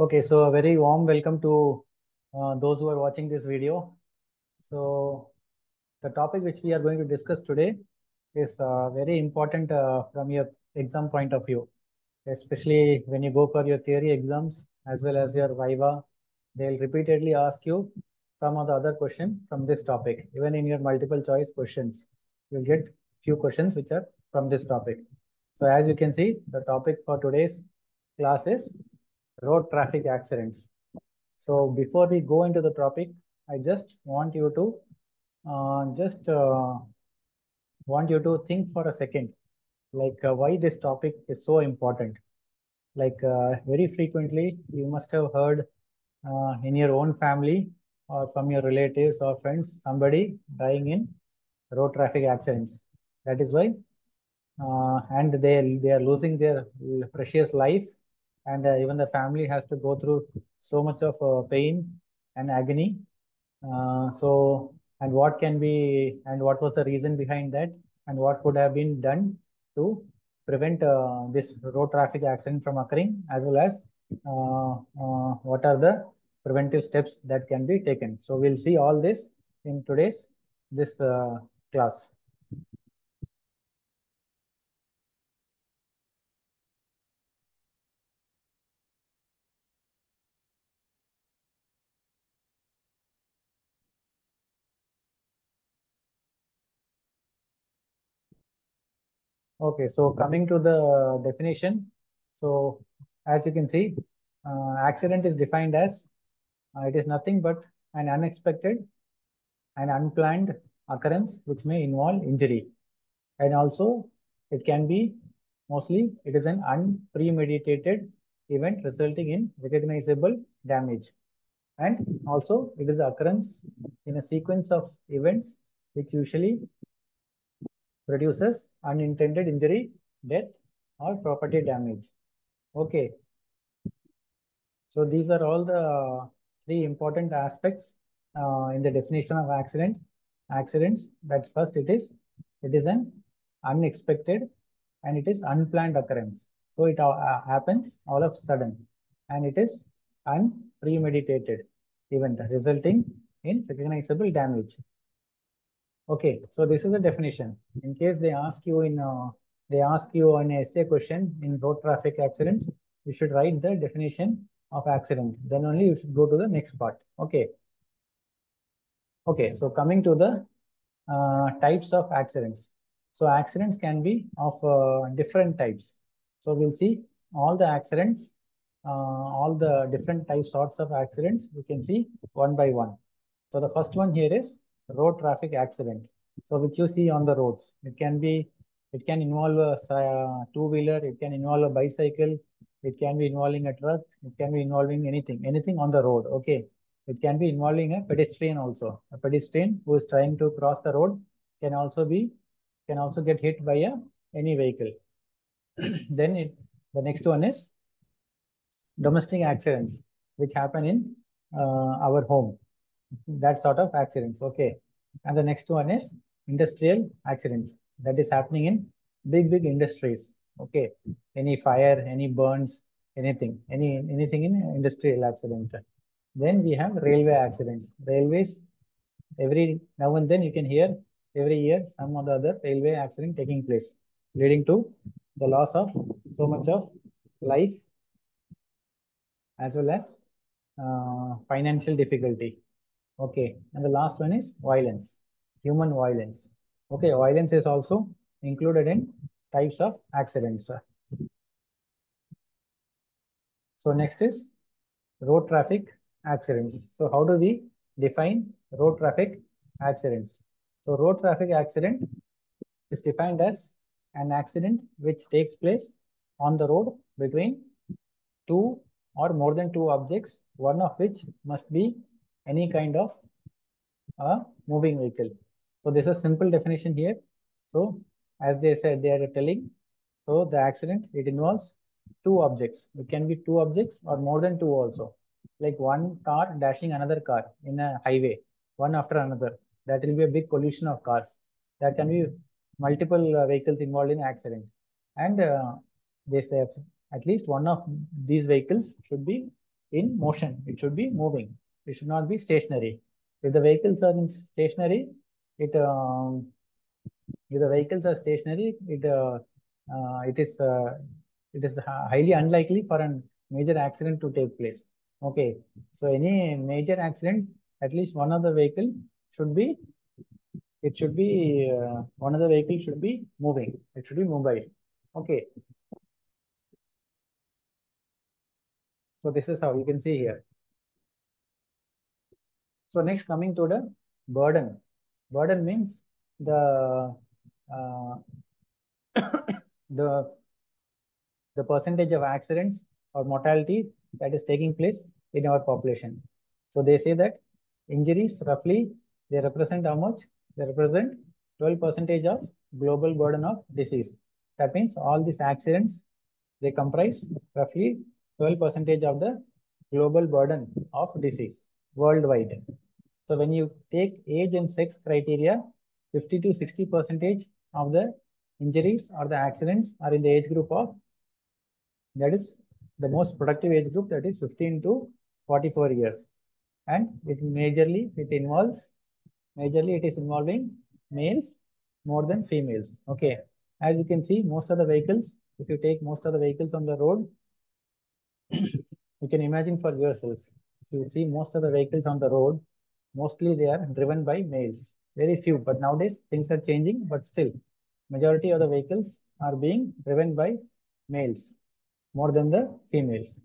Okay, so a very warm welcome to those who are watching this video. So the topic which we are going to discuss today is very important from your exam point of view, especially when you go for your theory exams as well as your Viva. They'll repeatedly ask you some of the other question from this topic. Even in your multiple choice questions, you'll get few questions which are from this topic. So as you can see, the topic for today's class is road traffic accidents. So before we go into the topic, I just want you to just want you to think for a second, like why this topic is so important. Like very frequently, you must have heard in your own family or from your relatives or friends somebody dying in road traffic accidents. That is why and they are losing their precious life, and even the family has to go through so much of pain and agony. And what can be, and what was the reason behind that, and what could have been done to prevent this road traffic accident from occurring, as well as what are the preventive steps that can be taken. So we'll see all this in today's this class. Okay, so coming to the definition, so as you can see, accident is defined as it is nothing but an unexpected and unplanned occurrence which may involve injury, and also it can be, mostly it is an unpremeditated event resulting in recognizable damage, and also it is the occurrence in a sequence of events which usually produces unintended injury, death, or property damage. Okay, so these are all the three important aspects in the definition of accident. Accidents, that's first, it is an unexpected and it is unplanned occurrence. So it happens all of a sudden, and it is unpremeditated event resulting in recognizable damage. Okay, so this is the definition. In case they ask you an essay question in road traffic accidents, you should write the definition of accident. Then only you should go to the next part. Okay. Okay. So coming to the types of accidents. So accidents can be of different types. So we'll see all the accidents, all the different types, sorts of accidents. We can see one by one. So the first one here is road traffic accident. So which you see on the roads. It can involve a two-wheeler, it can involve a bicycle, it can be involving a truck, it can be involving anything on the road. Okay. It can be involving a pedestrian also. A pedestrian who is trying to cross the road can also be, can also get hit by any vehicle. Then the next one is domestic accidents, which happen in our home, that sort of accidents. Okay. And the next one is industrial accidents, that is happening in big industries. Okay. Any fire, any burns, anything in industrial accident. Then we have railway accidents. Railways, every now and then you can hear every year some or the other railway accident taking place, leading to the loss of so much of life, as well as financial difficulty. Okay, and the last one is violence, human violence. Okay, violence is also included in types of accidents. So next is road traffic accidents. So how do we define road traffic accidents? So road traffic accident is defined as an accident which takes place on the road between two or more than two objects, one of which must be any kind of a moving vehicle. So this is a simple definition here. So as they said, they are telling, so the accident, it involves two objects. It can be two objects or more than two also. Like one car dashing another car in a highway, one after another. That will be a big collision of cars. That can be multiple vehicles involved in accident. And they say at least one of these vehicles should be in motion. It should be moving. It should not be stationary. If the vehicles are in stationary, it if the vehicles are stationary, it is highly unlikely for a major accident to take place. Okay, so any major accident, at least one of the vehicle should be one of the vehicles should be moving. It should be mobile. Okay, so this is how you can see here. So next, coming to the burden. Burden means the uh, the the percentage of accidents or mortality that is taking place in our population. So they say that injuries roughly they represent how much? They represent 12 percentage of global burden of disease. That means all these accidents they comprise roughly 12 percentage of the global burden of disease worldwide. So when you take age and sex criteria, 50 to 60 percentage of the injuries or the accidents are in the age group of that is the most productive age group, that is 15 to 44 years, and majorly it is involving males more than females. Okay, as you can see, most of the vehicles, if you take most of the vehicles on the road, you can imagine for yourself. If you see most of the vehicles on the road, mostly they are driven by males. Very few, but nowadays things are changing, but still majority of the vehicles are being driven by males more than the females.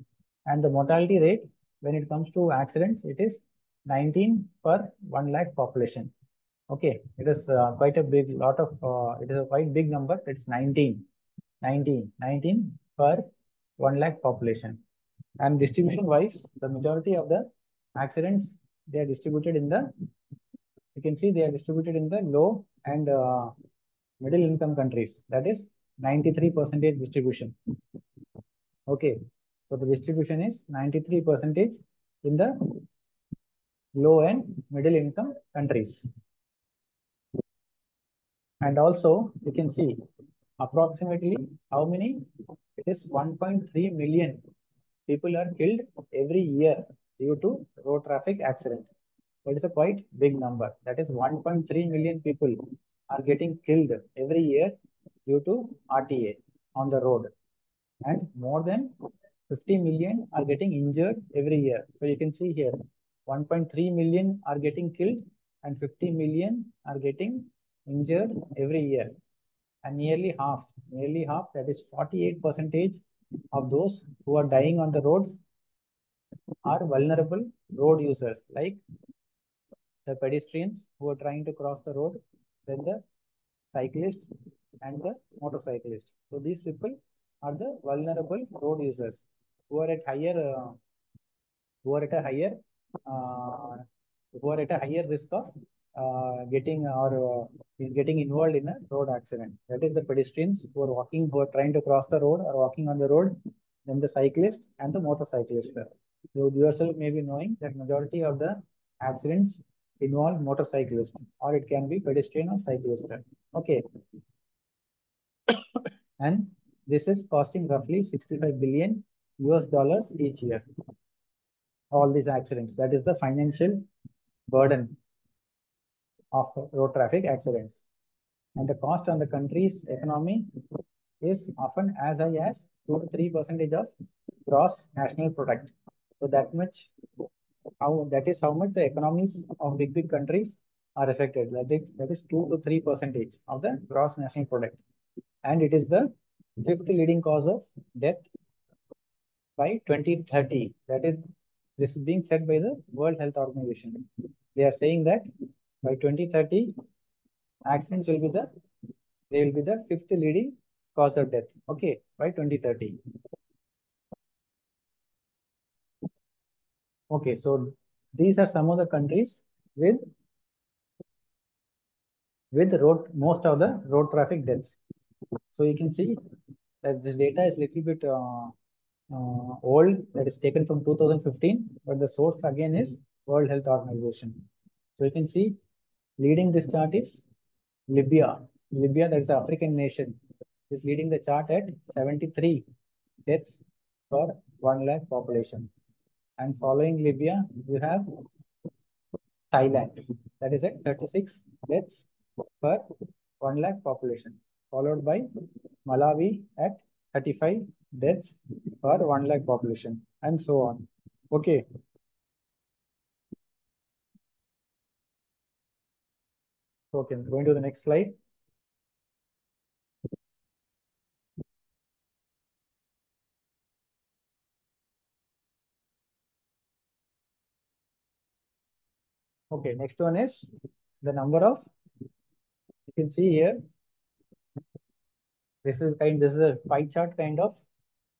And the mortality rate when it comes to accidents, it is 19 per 1 lakh population. Okay, it is quite a big lot of, it is a quite big number. It's 19 per 1 lakh population. And distribution wise, the majority of the accidents, they are distributed in the, you can see they are distributed in the low and middle income countries. That is 93 percentage distribution. Okay, so the distribution is 93 percentage in the low and middle income countries. And also you can see approximately how many, it is 1.3 million people are killed every year due to road traffic accident. That is a quite big number. That is 1.3 million people are getting killed every year due to RTA on the road, and more than 50 million are getting injured every year. So you can see here 1.3 million are getting killed and 50 million are getting injured every year. And nearly half, that is 48 percentage of those who are dying on the roads are vulnerable road users, like the pedestrians who are trying to cross the road, then the cyclists and the motorcyclists. So these people are the vulnerable road users who are at higher who are at a higher uh, risk of getting involved in a road accident. That is the pedestrians who are trying to cross the road or walking on the road, then the cyclist and the motorcyclist. You yourself may be knowing that majority of the accidents involve motorcyclists, or it can be pedestrian or cyclist. Okay, and this is costing roughly 65 billion US dollars each year. All these accidents, that is the financial burden of road traffic accidents. And the cost on the country's economy is often as high as 2 to 3 percentage of gross national product. So that is how much the economies of big countries are affected. That is 2 to 3 percentage of the gross national product. And it is the fifth leading cause of death by 2030. That is, this is being said by the World Health Organization. They are saying that by 2030, accidents will be they will be the fifth leading cause of death. Okay, by 2030. Okay, so these are some of the countries with most of the road traffic deaths. So you can see that this data is little bit old. That is taken from 2015, but the source again is World Health Organization. So you can see leading this chart is Libya. Libya, that is an African nation, is leading the chart at 73 deaths per 1 lakh population. And following Libya, you have Thailand, that is at 36 deaths per 1 lakh population, followed by Malawi at 35 deaths per 1 lakh population, and so on. Okay, so okay, going to the next slide. Okay, next one is the number of, you can see here, this is a pie chart kind of,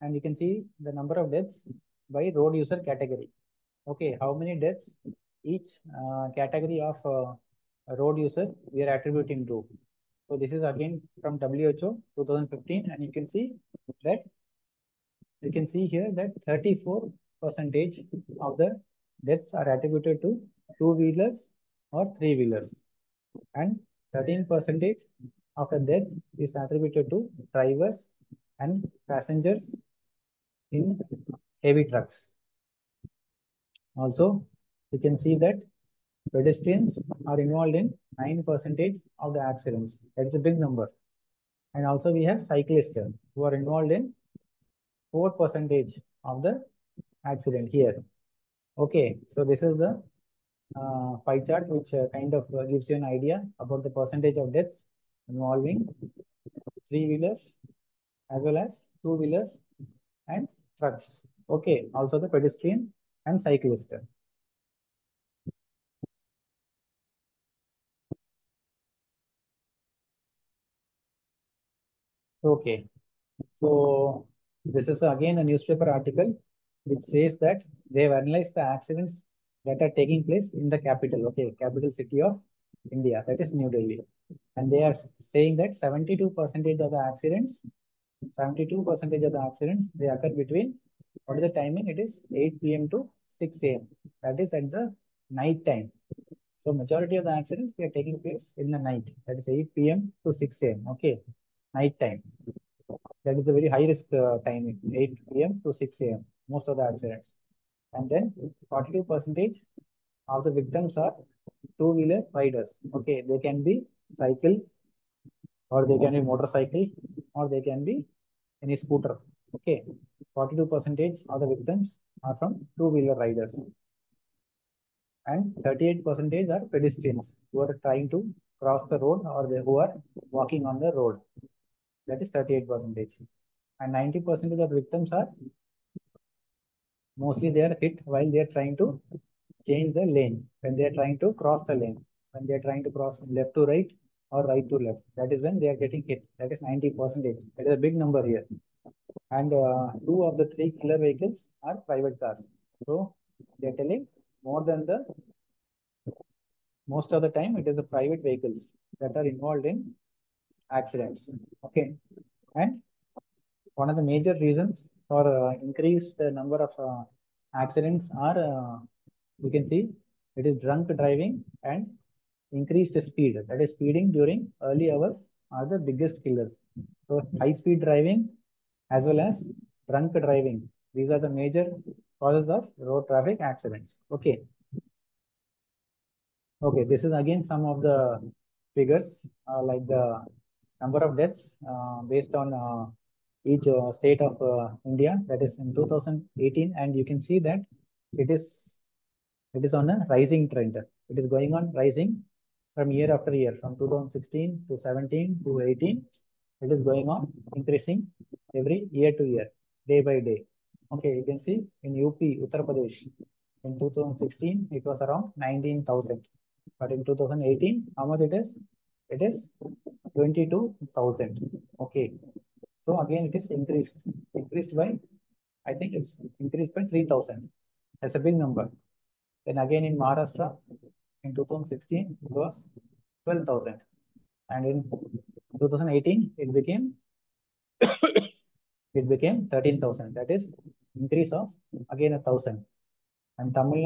and you can see the number of deaths by road user category. Okay, how many deaths each category of a road user we are attributing to. So this is again from WHO 2015, and that you can see here that 34 percentage of the deaths are attributed to two-wheelers or three-wheelers, and 13 percentage of the death is attributed to drivers and passengers in heavy trucks. Also, you can see that pedestrians are involved in 9 percentage of the accidents. That's a big number. And also we have cyclists who are involved in 4 percentage of the accident here. Okay, so this is the pie chart which kind of gives you an idea about the percentage of deaths involving three-wheelers as well as two-wheelers and trucks. Okay, also the pedestrian and cyclist. Okay, so this is again a newspaper article which says that they have analyzed the accidents that are taking place in the capital, okay, capital city of India, that is New Delhi. And they are saying that 72% of the accidents, 72% of the accidents, they occur between, what is the timing? It is 8 p.m. to 6 a.m. That is at the night time. So majority of the accidents they are taking place in the night. That is 8 p.m. to 6 a.m. Okay, night time. That is a very high risk timing, 8 p.m. to 6 a.m. most of the accidents. And then 42 percentage of the victims are two-wheeler riders. Okay, they can be cycle, or they can be motorcycle, or they can be any scooter. Okay, 42 percentage of the victims are from two-wheeler riders, and 38 percentage are pedestrians who are trying to cross the road, or who are walking on the road. That is 38 percentage. And 90% of the victims are mostly they are hit while they are trying to change the lane, when they are trying to cross the lane, when they are trying to cross from left to right or right to left. That is when they are getting hit. That is 90 percentage. That is a big number here. And two of the three killer vehicles are private cars. So they are telling more than the most of the time it is the private vehicles that are involved in accidents. Okay, and one of the major reasons for increased number of accidents are, you can see, it is drunk driving and increased speed. That is, speeding during early hours are the biggest killers. So high speed driving as well as drunk driving. These are the major causes of road traffic accidents. Okay. Okay, this is again some of the figures, like the number of deaths based on each state of India. That is in 2018, and you can see that it is it is on a rising trend. It is going on rising from year after year, from 2016 to 17 to 18. It is going on increasing every year to year, day by day. Okay, you can see in UP, Uttar Pradesh, in 2016, it was around 19,000. But in 2018, how much it is? It is 22,000. Okay. So again, it is increased. Increased by, I think it's increased by 3,000. That's a big number. Then again in Maharashtra, in 2016, it was 12,000. And in 2018, it became 13,000. That is increase of again 1,000. And Tamil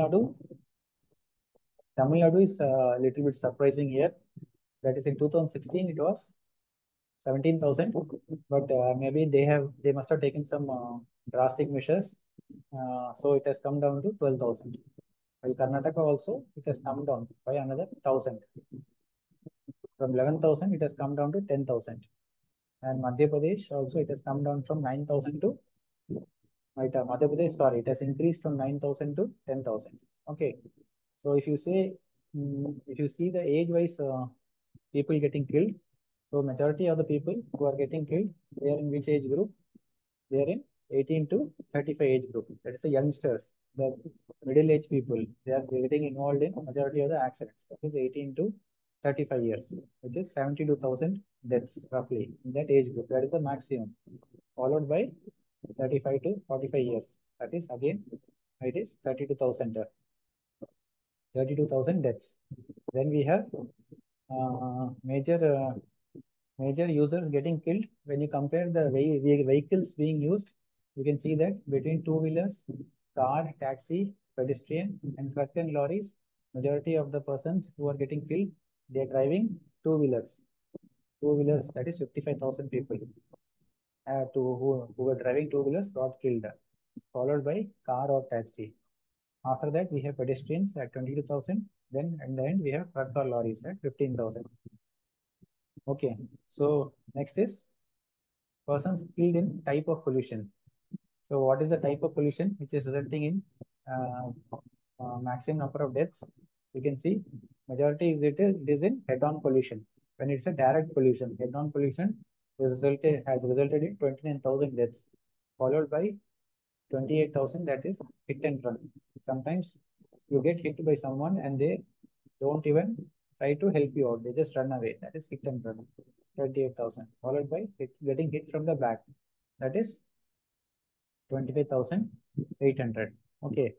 Nadu is a little bit surprising here. That is in 2016, it was 17,000, but maybe they must have taken some drastic measures So it has come down to 12,000. While Karnataka also, it has come down by another 1,000. From 11,000, it has come down to 10,000. And Madhya Pradesh also, it has come down from 9,000 to, Madhya Pradesh, sorry, it has increased from 9,000 to 10,000. Okay. So if you say, if you see the age-wise people getting killed, so majority of the people who are getting killed, they are in which age group? They are in 18 to 35 age group. That is the youngsters, the middle-aged people. They are getting involved in majority of the accidents. That is 18 to 35 years, which is 72,000 deaths roughly in that age group. That is the maximum, followed by 35 to 45 years. That is again, it is 32,000 deaths. Then we have major users getting killed. When you compare the vehicles being used, you can see that between two-wheelers, car, taxi, pedestrian, and truck and lorries, majority of the persons who are getting killed, they are driving two-wheelers. Two-wheelers, that is 55,000 people who were driving two-wheelers got killed, followed by car or taxi. After that, we have pedestrians at 22,000. Then, in the end, we have truck or lorries at 15,000. Okay, so next is persons killed in type of pollution. So what is the type of pollution which is resulting in maximum number of deaths? You can see majority it is in head-on pollution. When it's a direct pollution, head-on pollution has resulted in 29,000 deaths, followed by 28,000 that is hit and run. Sometimes you get hit by someone and they don't even try to help you out. They just run away. That is hit and run. 28,000, followed by getting hit from the back. That is 25,800. Okay.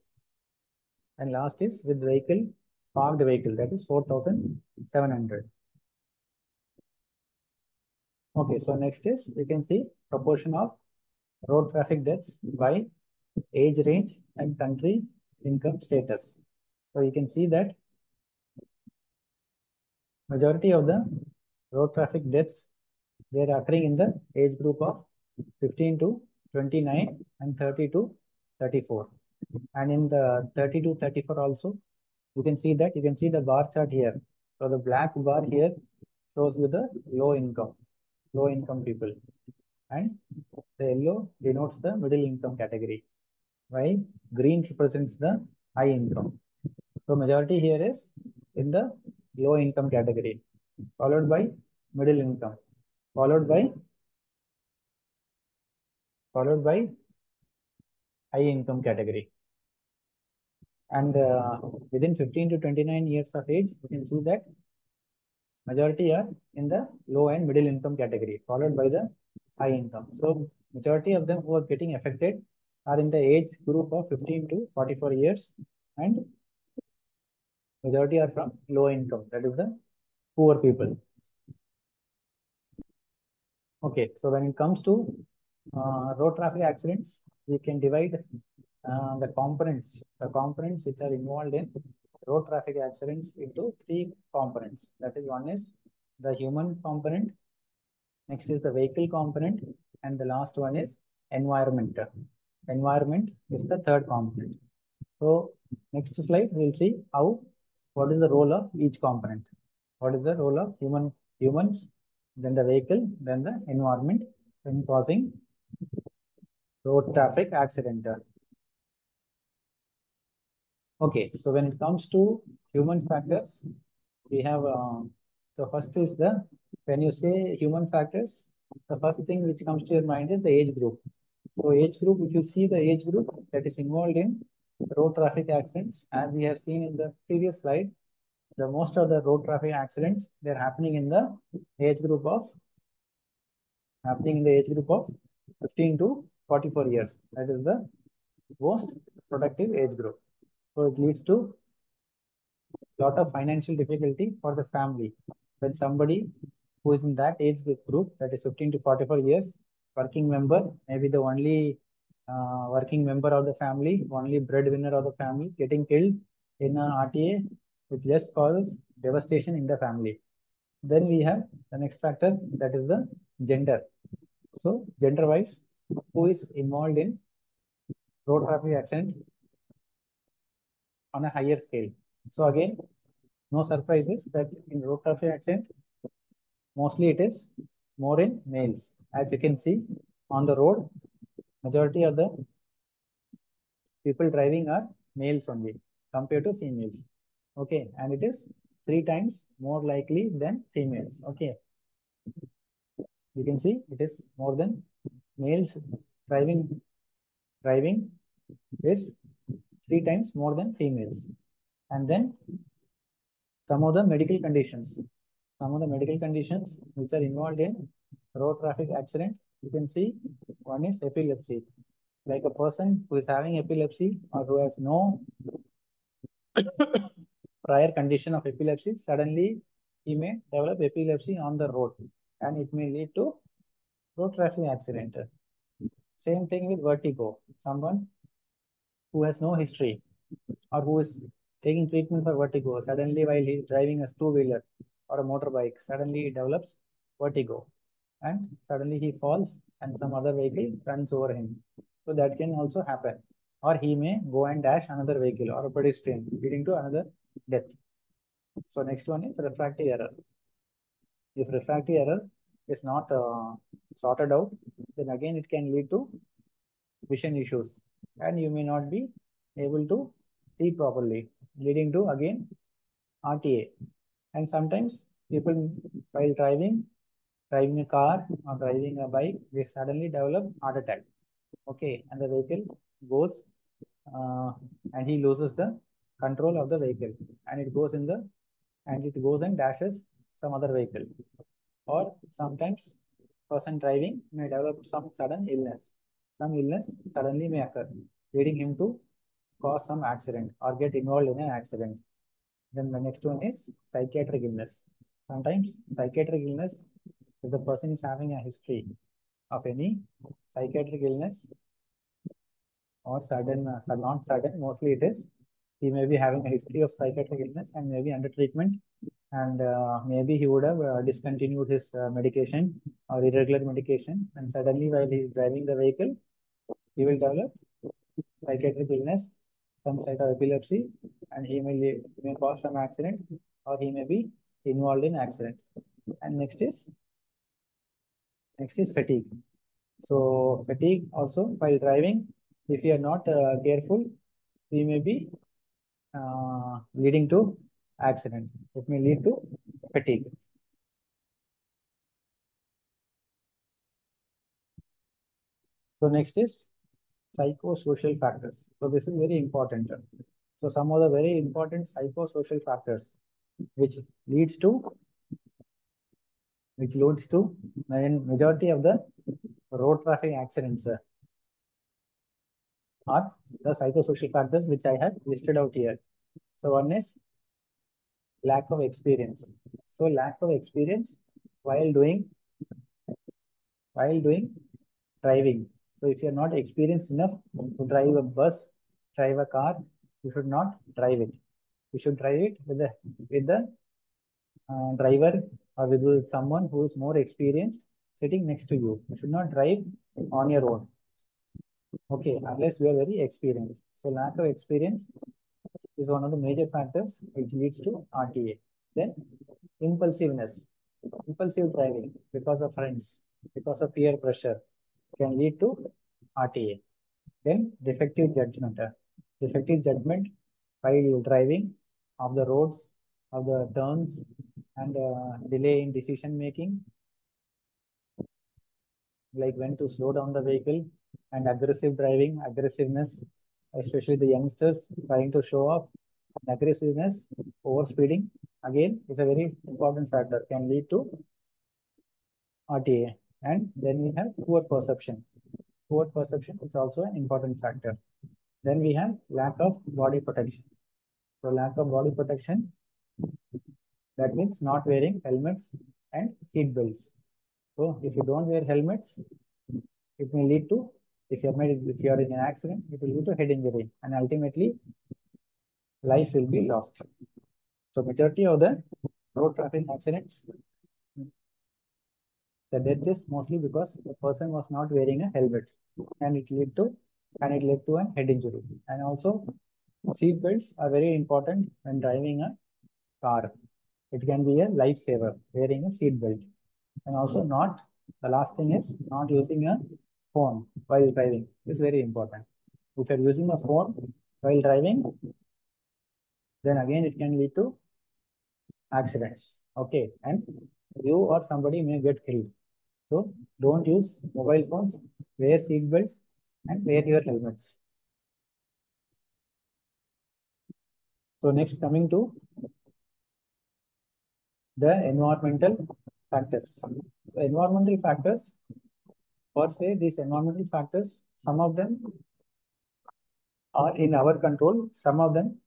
And last is with vehicle, parked vehicle. That is 4,700. Okay. So next is you can see proportion of road traffic deaths by age range and country income status. So you can see that majority of the road traffic deaths, they are occurring in the age group of 15 to 29 and 30 to 34. And in the 30 to 34 also, you can see the bar chart here. So the black bar here shows you the low income people. And the yellow denotes the middle income category, while green represents the high income. So majority here is in the low income category, followed by middle income, followed by followed by high income category. And within 15 to 29 years of age, you can see that majority are in the low and middle income category, followed by the high income. So majority of them who are getting affected are in the age group of 15 to 44 years, and majority are from low income, that is the poor people. Okay, so when it comes to road traffic accidents, we can divide the components which are involved in road traffic accidents into three components. That is, one is the human component, next is the vehicle component, and the last one is environment. Environment is the third component. So next slide, we'll see what is the role of each component. What is the role of humans, then the vehicle, then the environment in causing road traffic accident. Okay, so when it comes to human factors, we have so first is when you say human factors, the first thing which comes to your mind is the age group. So age group, if you see the age group that is involved in road traffic accidents, as we have seen in the previous slide, the most of the road traffic accidents they're happening in the age group of 15 to 44 years. That is the most productive age group. So it leads to lot of financial difficulty for the family. When somebody who is in that age group, that is 15 to 44 years, working member, maybe the only working member of the family, only breadwinner of the family, getting killed in an RTA, it just causes devastation in the family. Then we have the next factor, that is the gender. So gender wise, who is involved in road traffic accident on a higher scale. So again, no surprises that in road traffic accident, mostly it is more in males. As you can see on the road, majority of the people driving are males only compared to females. Okay, and it is 3 times more likely than females. Okay, you can see it is more than males driving is 3 times more than females. And then some of the medical conditions, some of the medical conditions which are involved in road traffic accident, you can see one is epilepsy. Like a person who is having epilepsy or who has no prior condition of epilepsy, suddenly he may develop epilepsy on the road and it may lead to road traffic accident. Same thing with vertigo. Someone who has no history or who is taking treatment for vertigo, suddenly while he is driving a two-wheeler or a motorbike, suddenly he develops vertigo and suddenly he falls and some other vehicle runs over him. So that can also happen. Or he may go and dash another vehicle or a pedestrian, leading to another death. So next one is refractive error. If refractive error is not sorted out, then again it can lead to vision issues and you may not be able to see properly, leading to again RTA. And sometimes people while driving a car or driving a bike, they suddenly develop heart attack. Okay, and the vehicle goes uh, and he loses the control of the vehicle and it goes and dashes some other vehicle. Or sometimes person driving may develop some sudden illness. Some illness suddenly may occur, leading him to cause some accident or get involved in an accident. Then the next one is psychiatric illness. Sometimes psychiatric illness, if the person is having a history of any psychiatric illness or not sudden, mostly it is, he may be having a history of psychiatric illness and maybe under treatment and maybe he would have discontinued his medication or irregular medication and suddenly while he is driving the vehicle, he will develop psychiatric illness, some type of epilepsy, and he may cause some accident or he may be involved in accident. And next is fatigue. So fatigue also while driving, if you are not careful, we may be leading to accident. It may lead to fatigue. So next is psychosocial factors. So this is very important. So some of the very important psychosocial factors which leads to in majority of the road traffic accidents are the psychosocial factors which I have listed out here. So one is lack of experience. So lack of experience while doing driving. So if you're not experienced enough to drive a bus, drive a car, you should not drive it. You should drive it with the driver or with someone who is more experienced sitting next to you. You should not drive on your own. Okay, unless you are very experienced. So lack of experience is one of the major factors which leads to RTA. Then impulsiveness, impulsive driving because of friends, because of peer pressure can lead to RTA. Then defective judgment. Defective judgment while driving of the roads, of the turns, and delay in decision making, like when to slow down the vehicle, and aggressive driving, aggressiveness, especially the youngsters trying to show off, aggressiveness, overspeeding, again, is a very important factor, can lead to RTA. And then we have poor perception. Poor perception is also an important factor. Then we have lack of body protection. So lack of body protection, that means not wearing helmets and seat belts. So if you don't wear helmets, it may lead to, if you are in an accident, it will lead to head injury and ultimately life will be lost. So majority of the road traffic accidents, the death is mostly because the person was not wearing a helmet and it lead to and it led to a head injury. And also, seat belts are very important when driving a car. It can be a lifesaver wearing a seat belt. And also, not the last thing is not using a phone while driving. This is very important. If you're using a phone while driving, then again it can lead to accidents. Okay, and you or somebody may get killed. So don't use mobile phones, wear seat belts, and wear your helmets. So next, coming to the environmental factors. So environmental factors, per se, these environmental factors, some of them are in our control, some of them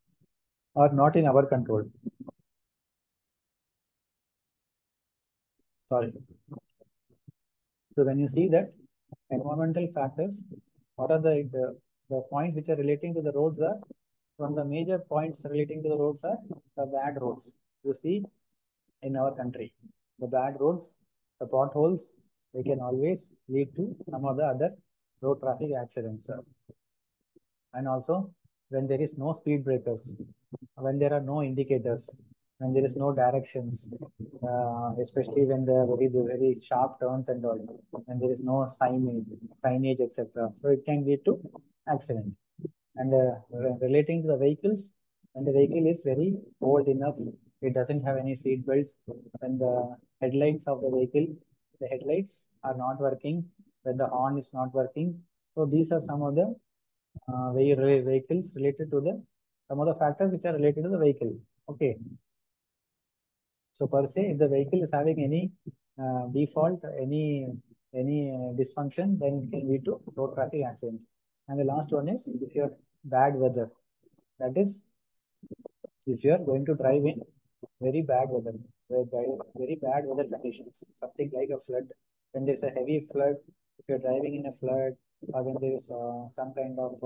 are not in our control. Sorry. So when you see that environmental factors, what are the points which are relating to the roads are, from the major points relating to the roads are the bad roads. You see in our country, the bad roads, the potholes, they can always lead to some of the other road traffic accidents. And also when there is no speed breakers, when there are no indicators, when there is no directions, especially when there are very sharp turns and all, when there is no signage, etc. So it can lead to accident. And relating to the vehicles, when the vehicle is very old enough, it doesn't have any seat belts, when the headlights of the vehicle, the headlights are not working, when the horn is not working. So these are some of the vehicles related to the some of the factors which are related to the vehicle. Okay, so per se, if the vehicle is having any default, any dysfunction, then it can lead to road traffic accident. And the last one is if you have bad weather, that is if you are going to drive in very bad weather, very bad weather conditions, something like a flood, when there's a heavy flood, if you're driving in a flood, or when there is some kind of,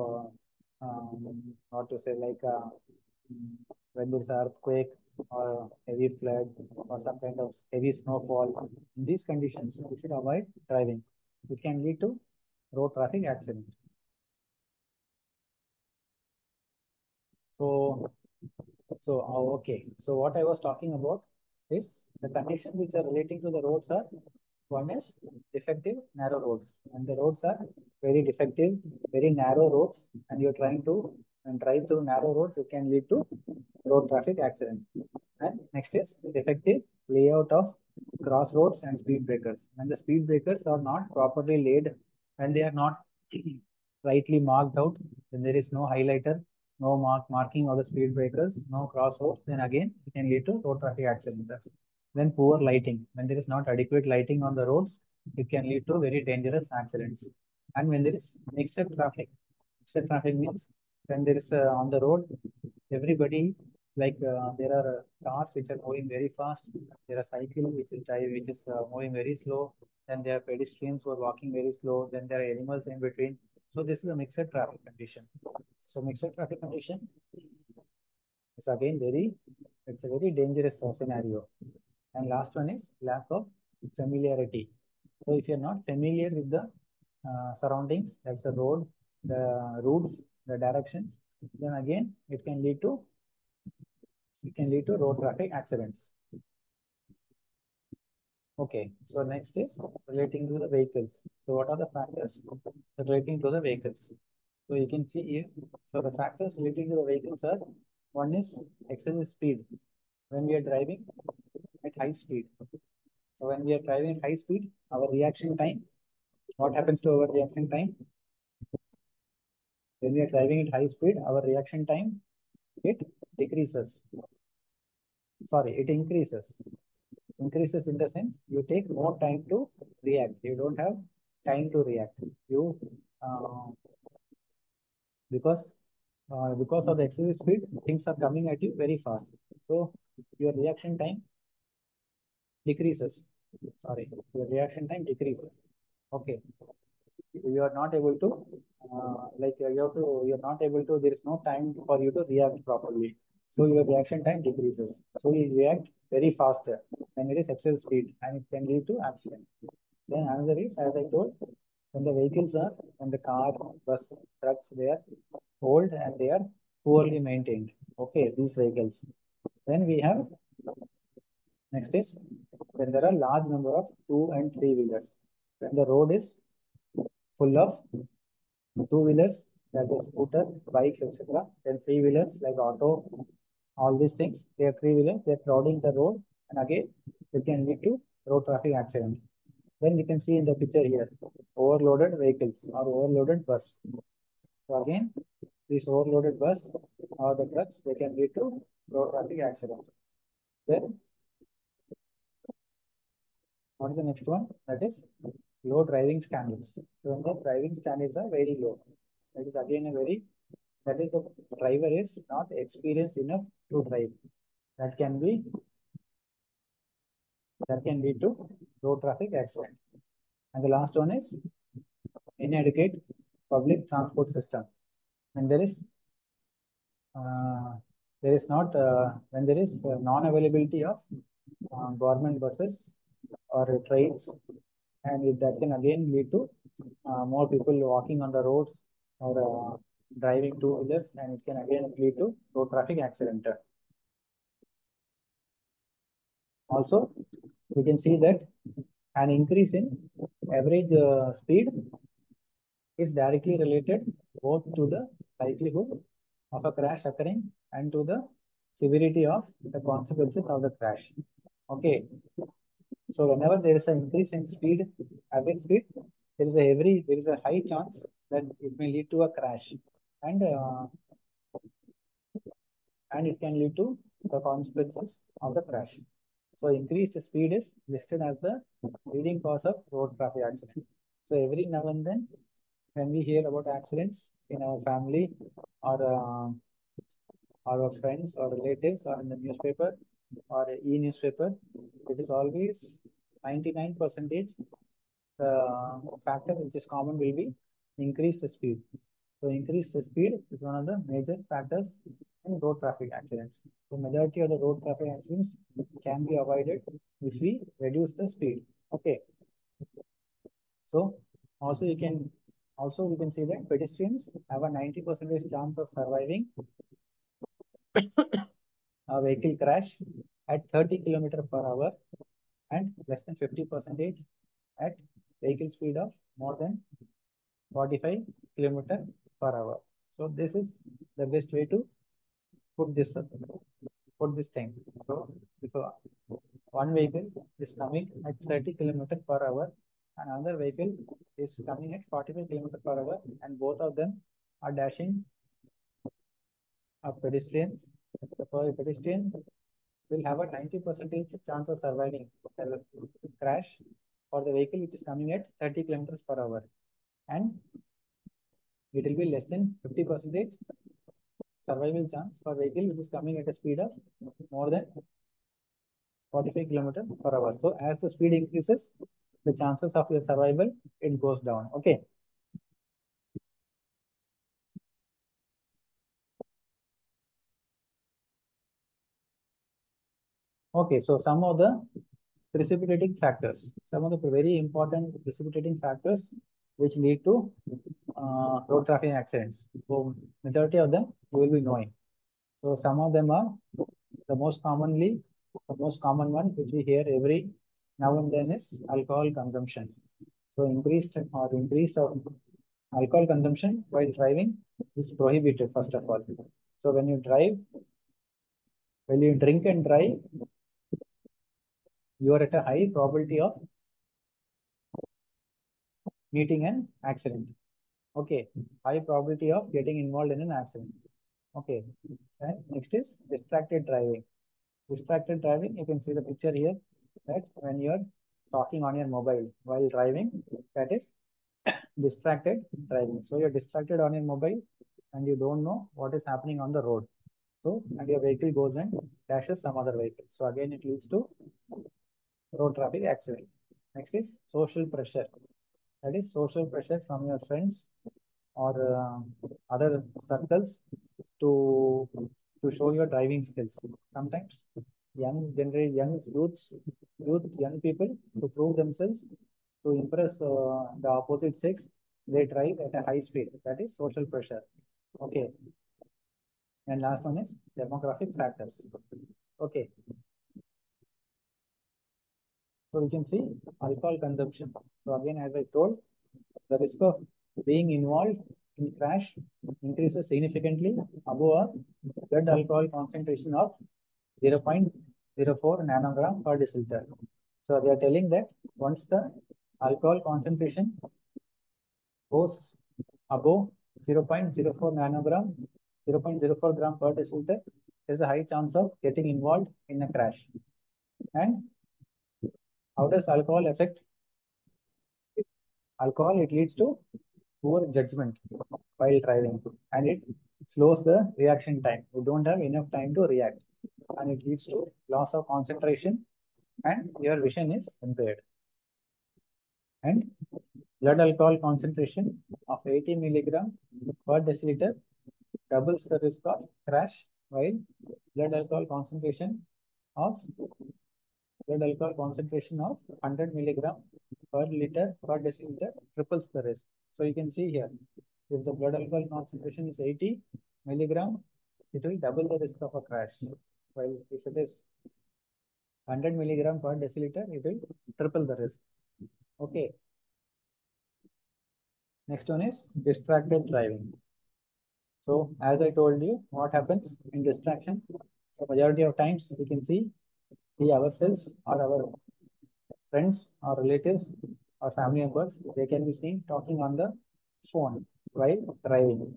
what to say, like mm, when there's an earthquake or heavy flood or some kind of heavy snowfall, in these conditions, you should avoid driving. It can lead to road traffic accident. So okay. So what I was talking about is the conditions which are relating to the roads are, one is defective narrow roads, and the roads are very defective, very narrow roads, and you're trying to drive through narrow roads, it can lead to road traffic accident. And next is defective layout of crossroads and speed breakers. When the speed breakers are not properly laid, when they are not rightly marked out, when there is no highlighter, no marking of the speed breakers, no crossroads, then again it can lead to road traffic accidents. Then poor lighting. When there is not adequate lighting on the roads, it can lead to very dangerous accidents. And when there is mixed traffic means when there is on the road, everybody, like there are cars which are moving very fast, there are cycling which is moving very slow, then there are pedestrians who are walking very slow, then there are animals in between. So this is a mixed traffic condition. So mixed traffic condition is again it's a very dangerous scenario. And last one is lack of familiarity. So if you're not familiar with the surroundings, that's the road, the routes, the directions, then again it can lead to road traffic accidents. Okay, so next is relating to the vehicles. So what are the factors relating to the vehicles? So you can see here, so the factors relating to the vehicles are, one is excessive speed when we are driving at high speed. So when we are driving at high speed, our reaction time, what happens to our reaction time? When we are driving at high speed, our reaction time, it decreases. Sorry, it increases. Increases in the sense you take more time to react. You don't have time to react. You uh, because because of the excessive speed, things are coming at you very fast. So your reaction time decreases. Sorry, your reaction time decreases. Okay, you are not able to you're not able to. There is no time for you to react properly. So your reaction time decreases. So you react very faster when it is excessive speed, and it can lead to accident. Then another is, as I told, When the vehicles are, when the car, bus, trucks, they are old and they are poorly maintained. Okay, these vehicles. Then we have, next is when there are large number of two and three wheelers. When the road is full of two wheelers, that is scooter, bikes, etc. Then three wheelers like auto, all these things, they are three wheelers, they are crowding the road, and again it can lead to road traffic accident. Then we can see in the picture here, overloaded vehicles or overloaded bus. So again, this overloaded bus or the trucks, they can lead to road traffic accident. Then what is the next one? That is low driving standards. So when the driving standards are very low, that is again a very, that is the driver is not experienced enough to drive. That can be, that can lead to road traffic accident. And the last one is inadequate public transport system. When uh, there is not when there is non-availability of government buses or trains, and that can again lead to more people walking on the roads or driving two wheelers, and it can again lead to road traffic accident. Also, we can see that an increase in average speed is directly related both to the likelihood of a crash occurring and to the severity of the consequences of the crash. Okay, so whenever there is an increase in speed, average speed, there is a high chance that it may lead to a crash, and uh, and it can lead to the consequences of the crash. So increased speed is listed as the leading cause of road traffic accident. So every now and then, when we hear about accidents in our family or our friends or relatives or in the newspaper or e-newspaper, it is always 99 percentage the factor which is common will be increased speed. So increased speed is one of the major factors in road traffic accidents. So majority of the road traffic accidents can be avoided if we reduce the speed. Okay. So also you can also we can see that pedestrians have a 90% chance of surviving a vehicle crash at 30 kilometer per hour and less than 50 percentage at vehicle speed of more than 45 kilometer per hour. So this is the best way to put this put this thing. So if one vehicle is coming at 30 kilometer per hour and another vehicle is coming at 45 kilometer per hour, and both of them are dashing pedestrians, the pedestrian will have a 90% chance of surviving the crash for the vehicle which is coming at 30 kilometers per hour, and it will be less than 50% survival chance for vehicle which is coming at a speed of more than 45 kilometers per hour. So as the speed increases, the chances of your survival it goes down. Okay. Okay. So some of the precipitating factors, some of the very important precipitating factors which lead to road traffic accidents. So majority of them you will be knowing. So some of them are the most commonly, the most common one which we hear every now and then is alcohol consumption. So increased of alcohol consumption while driving is prohibited first of all. So when you drink and drive, you are at a high probability of meeting an accident. Okay, high probability of getting involved in an accident. Okay, and next is distracted driving. Distracted driving, you can see the picture here that when you're talking on your mobile while driving, that is distracted driving. So you're distracted on your mobile and you don't know what is happening on the road. So, and your vehicle goes and dashes some other vehicle. So again, it leads to road traffic accident. Next is social pressure. That is social pressure from your friends or other circles to to show your driving skills. Sometimes young people to prove themselves, To impress the opposite sex, they drive at a high speed. That is social pressure. Okay. And last one is demographic factors. Okay. So we can see alcohol consumption. So again, as I told, the risk of being involved in crash increases significantly above a blood alcohol concentration of 0.04 nanogram per deciliter. So they are telling that once the alcohol concentration goes above 0.04 nanogram, 0.04 gram per deciliter, there's a high chance of getting involved in a crash. And how does alcohol affect alcohol? It leads to poor judgment while driving, and it slows the reaction time. You don't have enough time to react, and it leads to loss of concentration, and your vision is impaired. And blood alcohol concentration of 80 milligram per deciliter doubles the risk of crash, while blood alcohol concentration of blood alcohol concentration of 100 milligram per liter per deciliter triples the risk. So you can see here, if the blood alcohol concentration is 80 milligram, it will double the risk of a crash. While if it is 100 milligram per deciliter, it will triple the risk. Okay. Next one is distracted driving. So as I told you, what happens in distraction? So majority of times we can see we ourselves or our friends or relatives or family members, they can be seen talking on the phone while driving.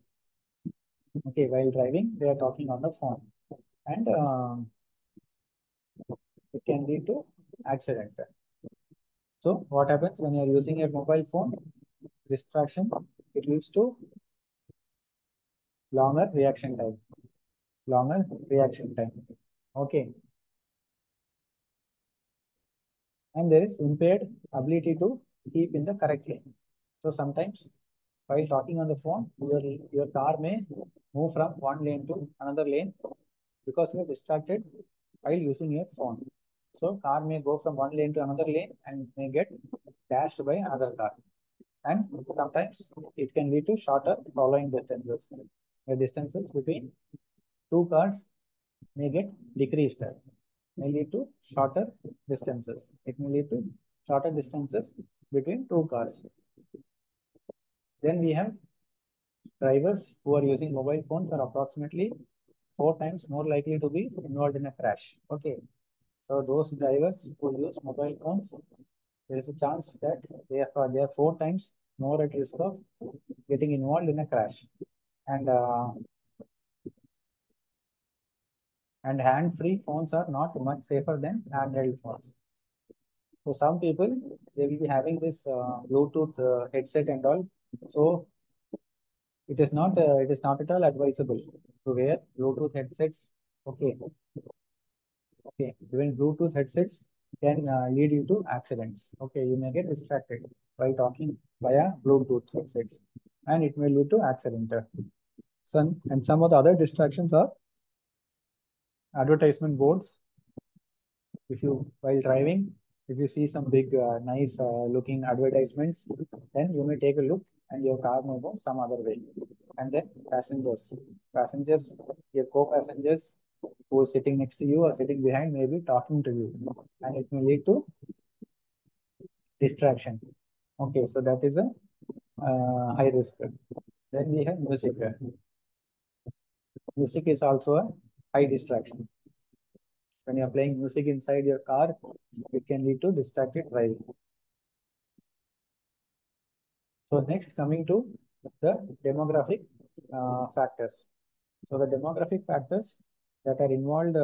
Okay, while driving, they are talking on the phone, and it can lead to accident. So, what happens when you are using your mobile phone? Distraction. It leads to longer reaction time. Longer reaction time. Okay, and there is impaired ability to keep in the correct lane. So sometimes while talking on the phone, your car may move from one lane to another lane because you are distracted while using your phone. So car may go from one lane to another lane and may get dashed by another car. And sometimes it can lead to shorter following distances. The distances between two cars may get decreased, may lead to shorter distances. It may lead to shorter distances between two cars. Then we have drivers who are using mobile phones are approximately 4 times more likely to be involved in a crash. Okay, so those drivers who use mobile phones, there is a chance that they are 4 times more at risk of getting involved in a crash. And hand-free phones are not much safer than handheld phones. So some people they will be having this Bluetooth headset and all. So it is not at all advisable to wear Bluetooth headsets. Okay, okay. Even Bluetooth headsets can lead you to accidents. Okay, you may get distracted while talking via Bluetooth headsets, and it may lead to accident. Some of the other distractions are advertisement boards. If you while driving, if you see some big nice looking advertisements, then you may take a look and your car may go some other way. And then passengers, your co-passengers who is sitting next to you or sitting behind may be talking to you, and it may lead to distraction. Okay, so that is a high risk. Then we have music. Music is also a high distraction. When you are playing music inside your car, it can lead to distracted driving. So next, coming to the demographic factors. So the demographic factors that are involved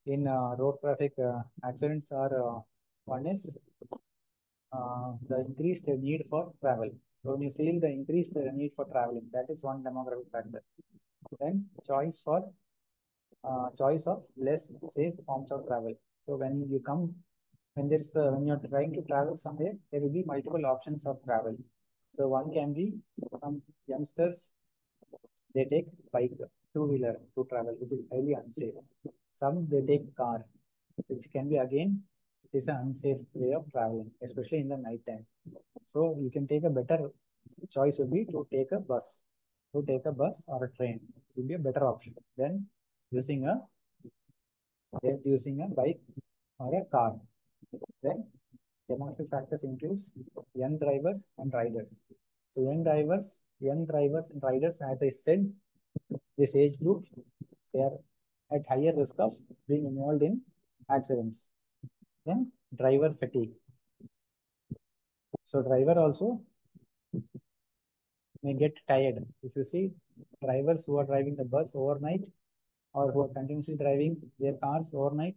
in road traffic accidents are one is the increased need for travel. So when you feel the increased need for traveling, that is one demographic factor. Then choice of less safe forms of travel. So when you're trying to travel somewhere, there will be multiple options of travel. So one can be some youngsters, they take bike, two-wheeler to travel, which is highly unsafe. Some they take car, which can be again it is an unsafe way of traveling, especially in the night time. So you can take a better choice would be to take a bus. To take a bus or a train would be a better option than using a bike or a car. Then demographic factors includes young drivers and riders. So young drivers and riders, as I said, this age group, they are at higher risk of being involved in accidents. Then driver fatigue. So driver also may get tired. If you see drivers who are driving the bus overnight or who are continuously driving their cars overnight,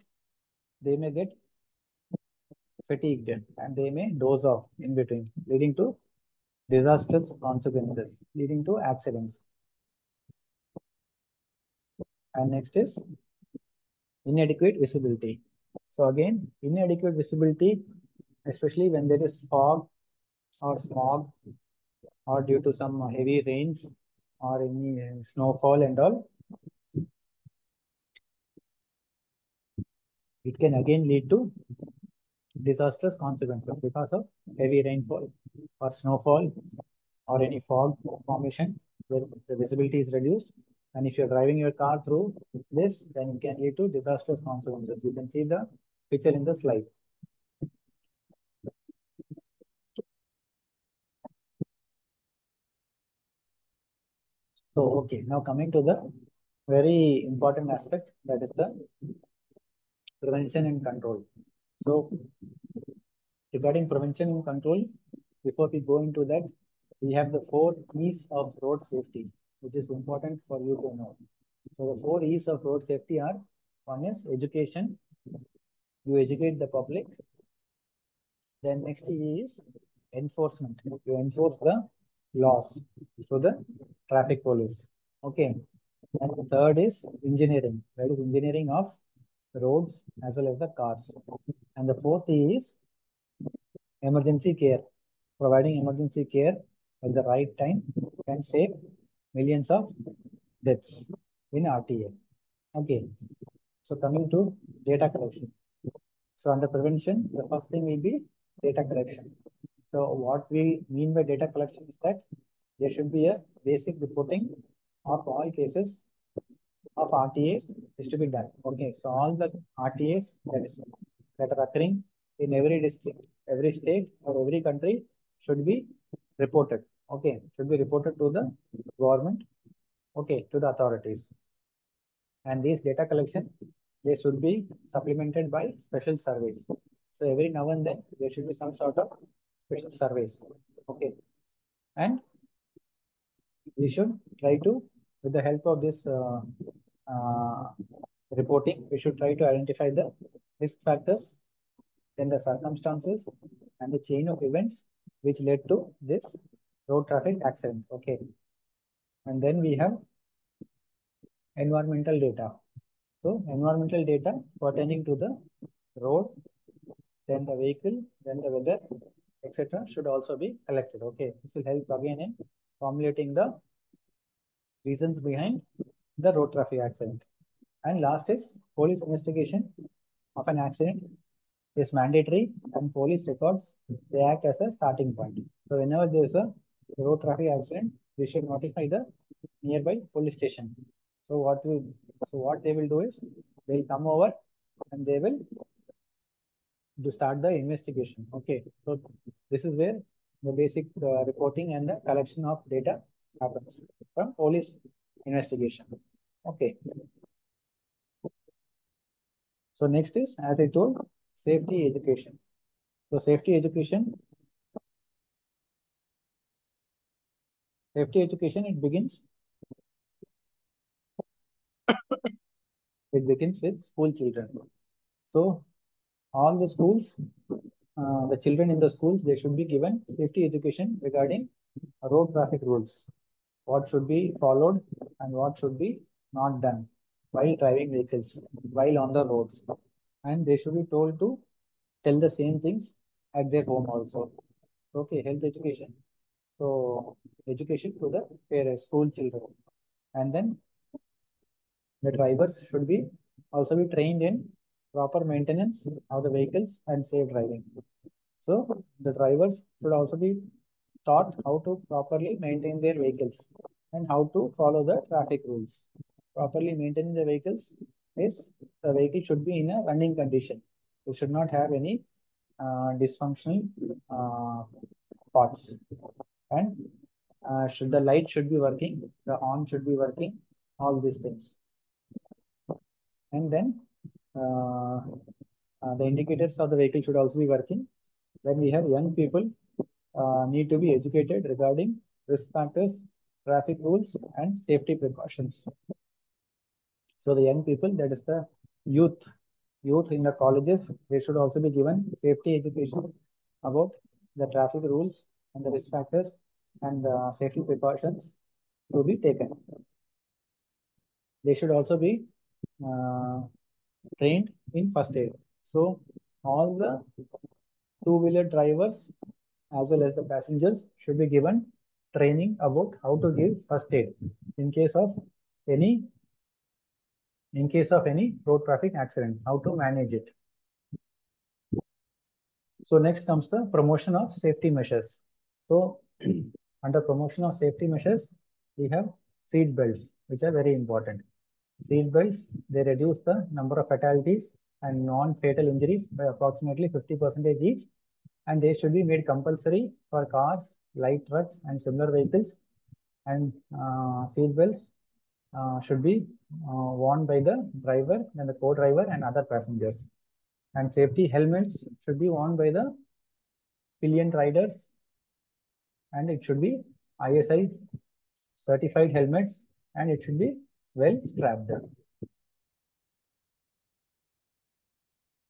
they may get fatigued and they may doze off in between, leading to disastrous consequences, leading to accidents. And next is inadequate visibility. So again, inadequate visibility, especially when there is fog or smog or due to some heavy rains or any snowfall and all, it can again lead to disastrous consequences because of heavy rainfall or snowfall or any fog formation where the visibility is reduced. And if you're driving your car through this, then it can lead to disastrous consequences. You can see the picture in the slide. So, okay, now coming to the very important aspect, that is the prevention and control. So, regarding prevention and control, before we go into that, we have the 4 E's of road safety, which is important for you to know. So, the 4 E's of road safety are: one is education, you educate the public. Then next is enforcement. You enforce the laws through the traffic police. Okay. And the third is engineering. That is engineering of roads as well as the cars. And the fourth is emergency care. Providing emergency care at the right time can save millions of deaths in RTA. Okay. So coming to data collection. So under prevention, the first thing will be data collection. So what we mean by data collection is that there should be a basic reporting of all cases of RTAs is to be done. Okay, so all the RTAs that are occurring in every district, every state, or every country should be reported. Okay, should be reported to the government. Okay, to the authorities. And these data collection, they should be supplemented by special surveys. So every now and then there should be some sort of special surveys. Okay, and we should try to, with the help of this uh, reporting, we should try to identify the risk factors, then the circumstances, and the chain of events which led to this road traffic accident. Okay, and then we have environmental data. So environmental data pertaining to the road, then the vehicle, then the weather, etc. should also be collected. Okay, this will help again in formulating the reasons behind the road traffic accident. And last is police investigation of an accident is mandatory, and police records, they act as a starting point. So whenever there is a road traffic accident, we should notify the nearby police station. So what they will do is they'll come over and they will to start the investigation. Okay, so this is where the basic reporting and the collection of data happens from police investigation. Okay, so next is, as I told, safety education. So safety education, it begins with school children. So all the schools, the children in the schools, they should be given safety education regarding road traffic rules, what should be followed and what should be not done while driving vehicles, while on the roads. And they should be told to tell the same things at their home also. Okay, health education. So education to the parents, school children. And then the drivers should be also be trained in proper maintenance of the vehicles and safe driving. So the drivers should also be taught how to properly maintain their vehicles and how to follow the traffic rules. Properly maintaining the vehicles is the vehicle should be in a running condition. It should not have any dysfunctional uh, parts. And should the light should be working, the horn should be working, all these things. And then uh, the indicators of the vehicle should also be working. Then we have young people need to be educated regarding risk factors, traffic rules, and safety precautions. So the young people, that is the youth, youth in the colleges, they should also be given safety education about the traffic rules and the risk factors and safety precautions to be taken. They should also be uh, trained in first aid. So all the two-wheeler drivers as well as the passengers should be given training about how to give first aid in case of any road traffic accident, how to manage it. So next comes the promotion of safety measures. So under promotion of safety measures, we have seat belts, which are very important. Seat belts, they reduce the number of fatalities and non-fatal injuries by approximately 50% each, and they should be made compulsory for cars, light trucks, and similar vehicles. And seat belts should be worn by the driver and the co-driver and other passengers. And safety helmets should be worn by the pillion riders, and it should be ISI certified helmets, and it should be well strapped.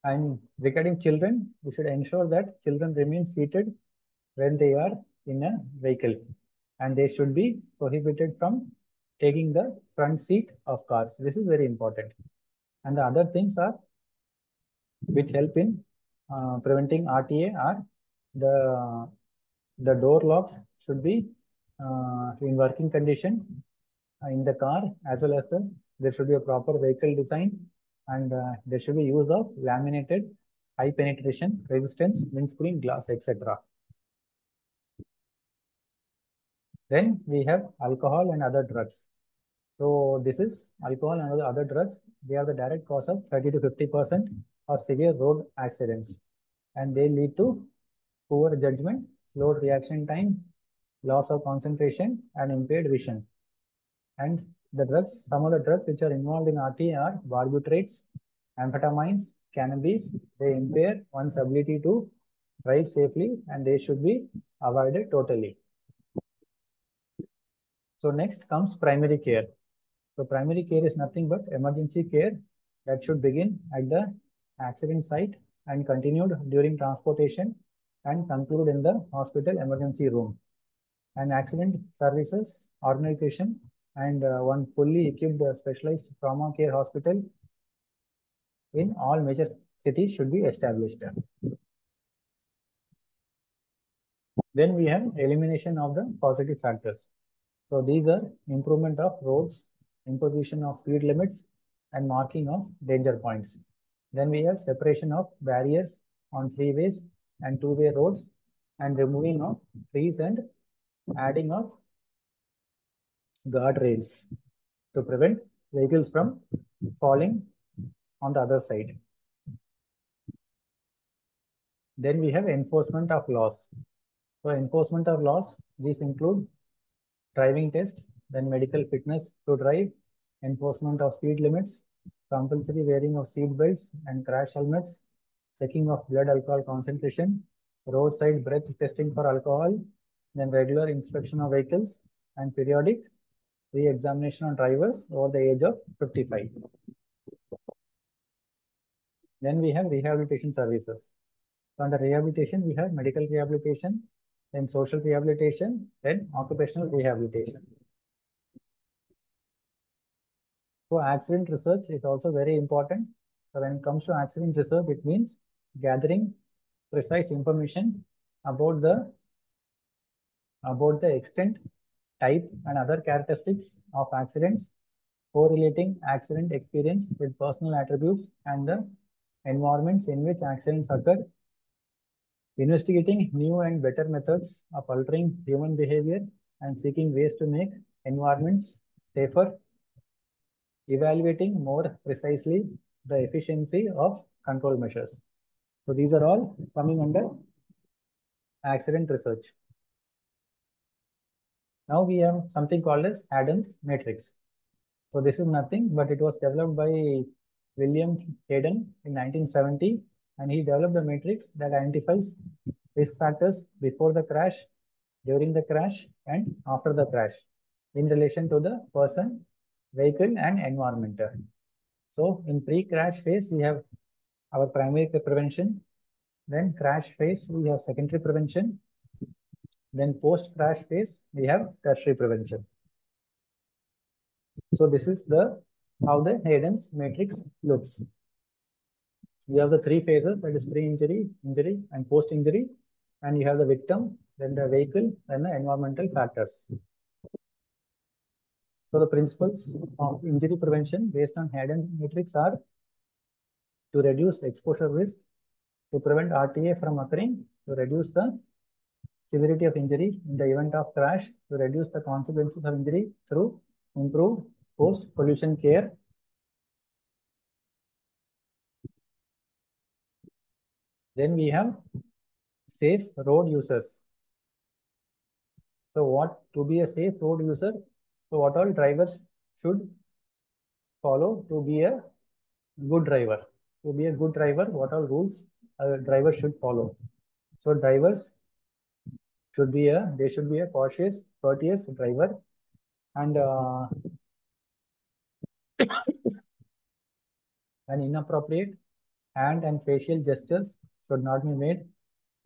And regarding children, we should ensure that children remain seated when they are in a vehicle, and they should be prohibited from taking the front seat of cars. This is very important. And the other things are which help in preventing RTA are the door locks should be in working condition in the car, as well as there should be a proper vehicle design, and there should be use of laminated high penetration resistance windscreen glass, etc. Then we have alcohol and other drugs. So this is alcohol and other drugs. They are the direct cause of 30 to 50% of severe road accidents, and they lead to poor judgment, slowed reaction time, loss of concentration, and impaired vision. And the drugs, some of the drugs which are involved in RT are barbiturates, amphetamines, cannabis. They impair one's ability to drive safely, and they should be avoided totally. So next comes primary care. So primary care is nothing but emergency care that should begin at the accident site and continued during transportation and conclude in the hospital emergency room. An accident services organization and one fully equipped specialized trauma care hospital in all major cities should be established. Then we have elimination of the positive factors. So these are improvement of roads, imposition of speed limits, and marking of danger points. Then we have separation of barriers on freeways and two-way roads, and removing of trees and adding of guardrails to prevent vehicles from falling on the other side. Then we have enforcement of laws. So enforcement of laws, these include driving test, then medical fitness to drive, enforcement of speed limits, compulsory wearing of seat belts and crash helmets, checking of blood alcohol concentration, roadside breath testing for alcohol, then regular inspection of vehicles, and periodic re-examination on drivers over the age of 55. Then we have rehabilitation services. So under rehabilitation, we have medical rehabilitation, then social rehabilitation, then occupational rehabilitation. So accident research is also very important. So when it comes to accident research, it means gathering precise information about the extent, type, and other characteristics of accidents, correlating accident experience with personal attributes and the environments in which accidents occur, investigating new and better methods of altering human behavior and seeking ways to make environments safer, evaluating more precisely the efficiency of control measures. So these are all coming under accident research. Now we have something called as Haddon's matrix. So this is nothing, but it was developed by William Haddon in 1970, and he developed a matrix that identifies risk factors before the crash, during the crash, and after the crash in relation to the person, vehicle, and environment. So in pre-crash phase, we have our primary prevention. Then crash phase, we have secondary prevention. Then post-crash phase, we have tertiary prevention. So this is the how the Haddon's matrix looks. You have the three phases, that is pre-injury, injury, and post-injury, and you have the victim, then the vehicle, and the environmental factors. So the principles of injury prevention based on Haddon's matrix are to reduce exposure risk, to prevent RTA from occurring, to reduce the severity of injury in the event of crash, to reduce the consequences of injury through improved post-collision care. Then we have safe road users. So what to be a safe road user? So what all drivers should follow to be a good driver? To be a good driver, what all rules a driver should follow? So drivers should be a cautious, courteous driver, and an inappropriate hand and facial gestures should not be made.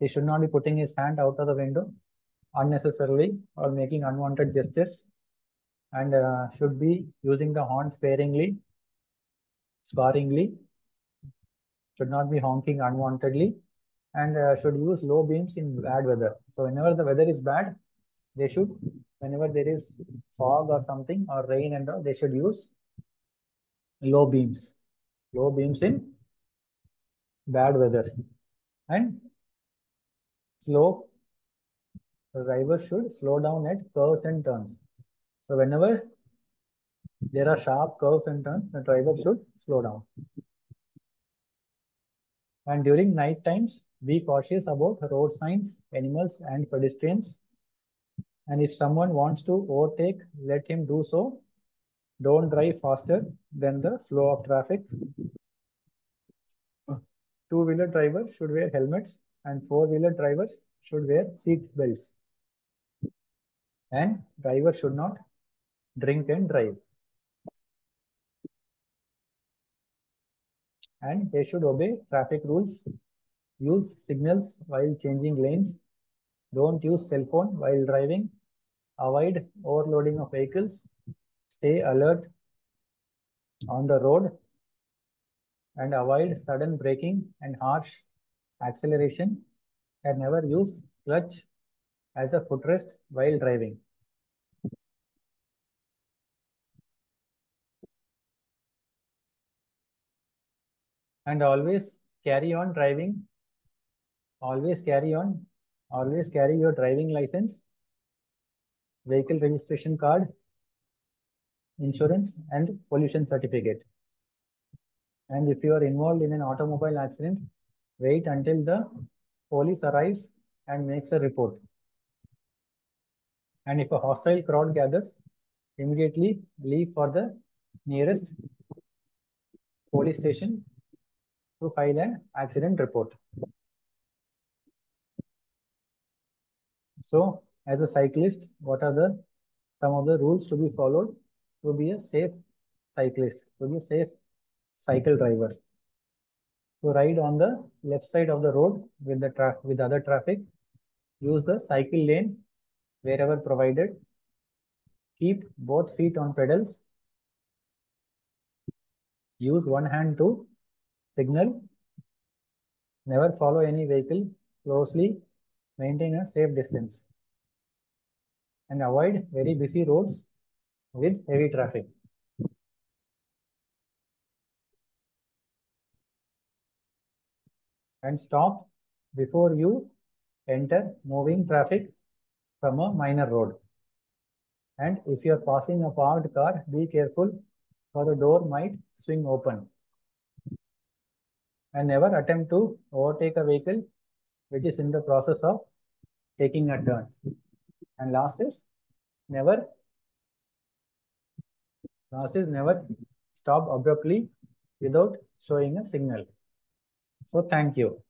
He should not be putting his hand out of the window unnecessarily or making unwanted gestures, and should be using the horn sparingly, should not be honking unwantedly, and should use low beams in bad weather. So whenever the weather is bad, they should, whenever there is fog or something or rain and all, they should use low beams, low beams in bad weather, and slow drivers should slow down at curves and turns. So whenever there are sharp curves and turns, the driver should slow down. And during night times, be cautious about road signs, animals, and pedestrians. And if someone wants to overtake, let him do so. Don't drive faster than the flow of traffic. Two-wheeler drivers should wear helmets, and four-wheeler drivers should wear seat belts. And drivers should not drink and drive. And they should obey traffic rules, use signals while changing lanes, don't use cell phone while driving, avoid overloading of vehicles, stay alert on the road, and avoid sudden braking and harsh acceleration, and never use clutch as a footrest while driving. And always carry on driving, always carry on, always carry your driving license, vehicle registration card, insurance, and pollution certificate. And if you are involved in an automobile accident, wait until the police arrives and makes a report. And if a hostile crowd gathers, immediately leave for the nearest police station to file an accident report. So, as a cyclist, what are the some of the rules to be followed to be a safe cyclist, to be a safe cycle driver? To ride on the left side of the road with the with other traffic, use the cycle lane wherever provided, keep both feet on pedals, use one hand to signal, never follow any vehicle closely, maintain a safe distance, and avoid very busy roads with heavy traffic. and stop before you enter moving traffic from a minor road. And if you are passing a parked car, be careful, for the door might swing open. And never attempt to overtake a vehicle which is in the process of taking a turn. And never last is never stop abruptly without showing a signal. So thank you.